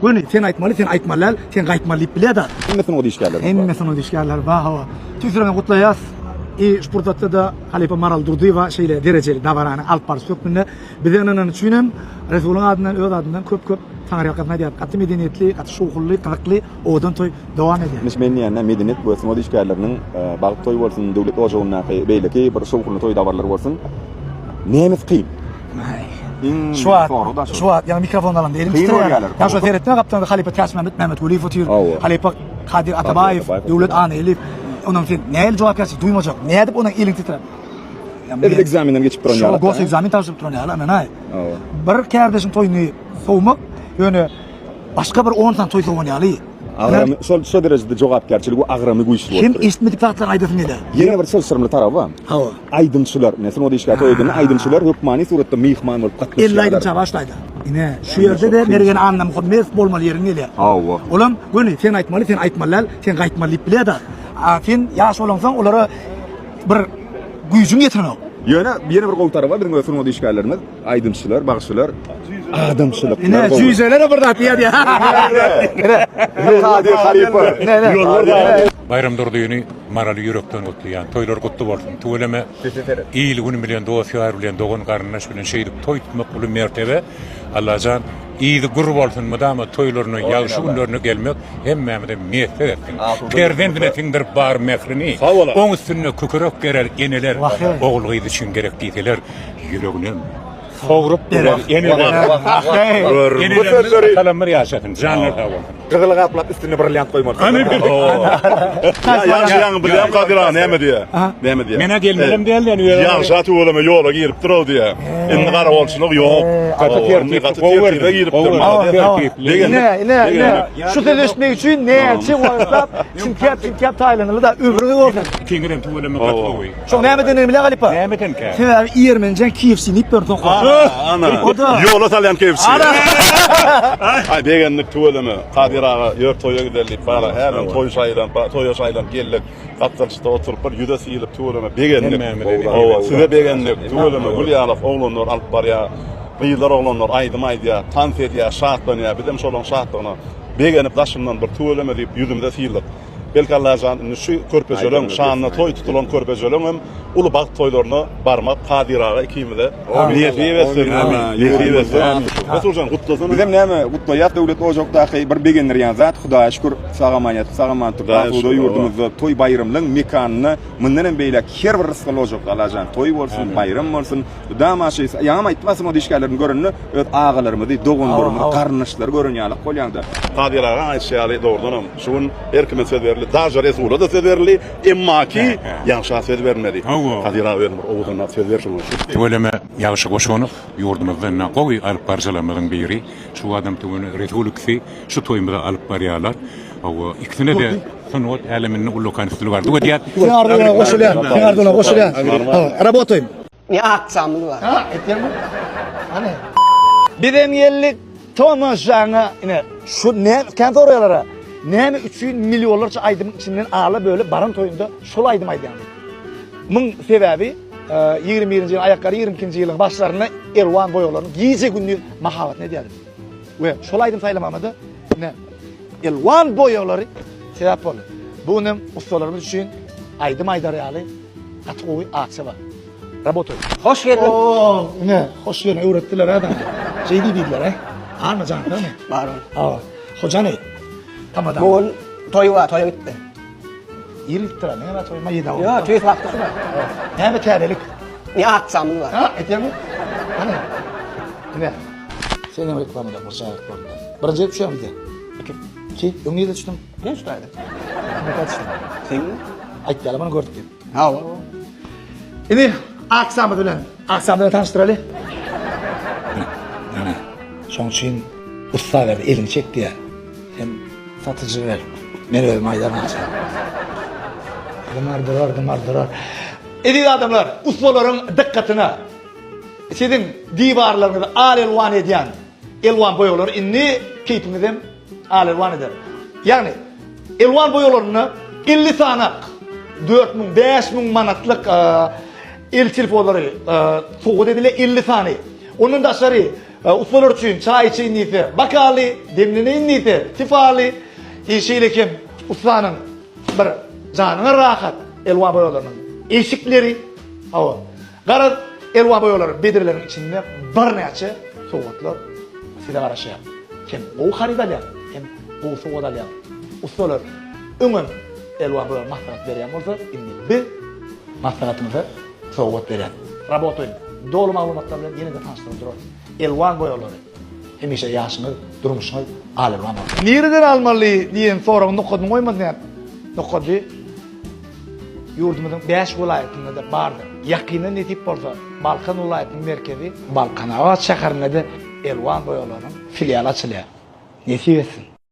Göni sen aytmaly, sen aytmalar, sen gaýtmaly bilýär. Hemmesini o dişgärler. Hemmesini o dişgärler ba hawa. Tüzüren gutlaýas. Sportda da Halipa Maral durdy we şeýle derejeli dawarany alyp bar sökmünde bize anany üçinem Resuluň adyndan öz adyndan köp taňry gatnaý diýip gatty medeniýetli, gatty şowgully, tyrkly odan toy dowam edýär. Men ýa-ni medeniýet bolsun, o dişgärleriniň bagyt toy bolsun, döwlet ojagyna beýleki bir şowgully toy dawarlar bolsun. Nemis kyn. Şu an yani mikrofon alan elim titrýär. Ya şu seyretme gapdan Halipa Täsmehmet Mehmet Guliýew otyr. Halipa Kadir Atabayev, döwlet any elip onun fin näle jogapkärçilik duýmajak. Näde dip onuň ilini titrär. Edil egzaminden geçip duran Gos egzamin tapşyryp duran ýaly ana. Bir kärdeşiň toýuny sowmak ýöne başga bir 10 tan toý sowan ýaly. Agram şol derejede jogapkärçilik we agramy güýçli bolýar. Kim eşitmedik taýtlar aýdasyn edi. Ýene bir sözsürmli tarapy. Hawa. Aýdynçylar, näsel o dişgär toýgyny aýdynçylar hökmany suratda mehman bolup gatnaşýar. 50 aýdynça başlaýdy. Ine şu ýerde de mergen annam hurmet bolmaly ýeriň elýär. Hawa. Olam göni sen aýtmaly, sen aýtmalar, sen gaýtmaly bilýär. Sen ýaş bolansaň olara bir güýjüň ýetenok. Ýöne bir gowtary bar, biziň ösürme dişgärlerimiz aýdynçylar, bagşylar, adamçylyk. Ine jüýjelere bir dat ýa-ýa. Kadir Halipa. Bayram durduğunu maralı yürekten kutlayan, toylar kutlu bolsun. Tuğleme iyiliğini bilen, doğasıyar bilen, doğun karnınaş bilen şeydik, toy tutmak bulu mertebe. Allah'can iyidi gurur bolsun mıdama toylarını, yağışı günlerini gelmek hemmemde miyetler etsin. Perdendine tindir bar mehrini, on üstüne kükürök gerer, eneler, oğulgıydı için gerek deydiler. Yüreğinin soğurup gerer, eneler. Eneler kalamır yaşatın, canlar da olsun. Gıgılı gaplap üstüne brilliant koymalı. Yan bilen Kadir'a näme diýär? Näme diýär? Mene gelmelim diýär yani. Yan şaty bolama ýola girip durar diýär. Endi gara bolsun ýok. Katı girip durmaly. Ne. Şu teleşmek üçün näçe wagtlap çimkap taýlanyly da ömrüňi bolsun. Kingirem tuğleme katı goý. Şo näme denir bilen Halipa? Näme denke? Sen ýermenjen KFC-ni bir ton Ana. Ýola salyan KFC. Ay degenlik tuğleme. Kadir'a ýör toýa giderlik bara. Her toýa şaýlan geldik. Gatlarçyda oturup bir ýüde siýilip tuğleme begenlik. Size begenlik tuğleme Gulýanow oglanlar alyp barýar. Byýlar oglanlar aýdym aýdýar, tans edýär, şatlanýar. Bizim şolaň şatlygyna begenip daşymdan bir tuğleme diýip ýüzümde siýildik. Belki Allah'ın şu körpezölün şanına toy tutulan körpezölün hem ulu bak toylarına barmak Kadir'a ikimide niyeti versin. Resulcan kutlasana. Bizim näme gutlaýat döwlet ojagdaky bir begenler ýa zat Hudaýa şükür sagamanýat tutuda ýurdumyzda toy bayrymlyň mekanyny menden beýle her bir rızkyl ojak alajan toy bolsun, bayram bolsun, damaşy ýa aýtmasym o dişgärlerini görünni öz agalarymyzy, dogunlarymyzy, garnaşlar görünýärlik bolýanda. Kadir'a aýtşaly dogrudan şuň erkime söz Daja Resul'a da söz berli, emma ki ýanşa söz bermedi. Kadir'a vermir, oğuduna söz berşin. Tuğleme yağışı koşunup, yurdumuzdan nakovi alıp barcalamızın biri. Şu adam tuğunu Resul'ü şu toyumda alıp baryalar. O ikisine de sanat aleminin ullukan üstülü vardı. O diyat. Sen ardına koşulyan. Работаем. Ne aksamlı var? Ha, etyer mi? Hani? Bizim yerlik Tomaşana, şu ne, kent orayalara. Näme üçün milyonlarca aýdymyň içinden ala böyle baran toyunda şol aýdym aýdýan. Muň sebäbi 21-nji ýyl aýakkary 22-nji ýylyň başlaryna Elwan boýaglaryň giýje günlük mahabat ne diýär. We şol aýdym saýlamamada ne? Elwan boýaglary sebäp boldy. Bu nem ustalarymyz üçin aýdym aýdar ýaly gatgowy aksa bar. Работаем. Hoş geldin. Ne? Hoş geldin. Öğrettiler adam. Şeydi bildiler he. Anla canım değil mi? Barın. Hoca ne? Tamam. Bugün toya bitti. İyilik tıra. Ne var toyma yedi oldu. Yok, tüyüz vakti şuna. Ne bir terelik. Ne aksamlı var? Ha? Etiyor mu? Hani? Ne? Senin reklamında, Bursa reklamında. Birinci bir şey mi diye? İki. Yok niye de düştüm? Ne şuraydı? Ne kadar düştüm? Senin? Ayıp gel, bana gördük gibi. Ha. Şimdi aksamı bilen. Aksamı tanıştıralım. Ne? Son için usta verdi, elini çekti ya. Hem satıcı ver. Ben öyle maydan açar. Dımardırar. Edil adamlar, ustaların dikkatine. Sizin divarlarınızda al-elvan ediyen, elvan boyaları inni keyfimizden al-elvan eder. Yani elvan boyalarını 50 sanak, 4.000, 5.000 manatlık el telefonları soğuk edilir 50 saniye. Onun da aşarı Ustalar üçün çay için niyeti, bakali, demlinin niyeti, tifali, işiyle kim? Ustanın bir canına rahat elva boyalarının eşikleri, hava. Garat elva boyaları bedirlerin içinde bir neçe soğutlar size karışıyor. Kim o haridalyan, kim o soğudalyan. Ustalar ümün elva boyalar maslahat veren olsa, indi bir maslahatımızı soğut veren. Rabotoyun. Doğru malumatlar bilen yine de tanıştırıp durur. Elvan boyaları. Hemişe yaşınız, durmuşunuz alırlar. Nereden almalı diyen soruğunu nokadın koymadın ya. Nokadı yurdumuzun 5 vilayetinde de bardır. Yakinen netip bolsa Balkan vilayetinin merkezi Balkan Avat şäherinde de elvan boyalarının filiali açılıyor. Nesip etsin.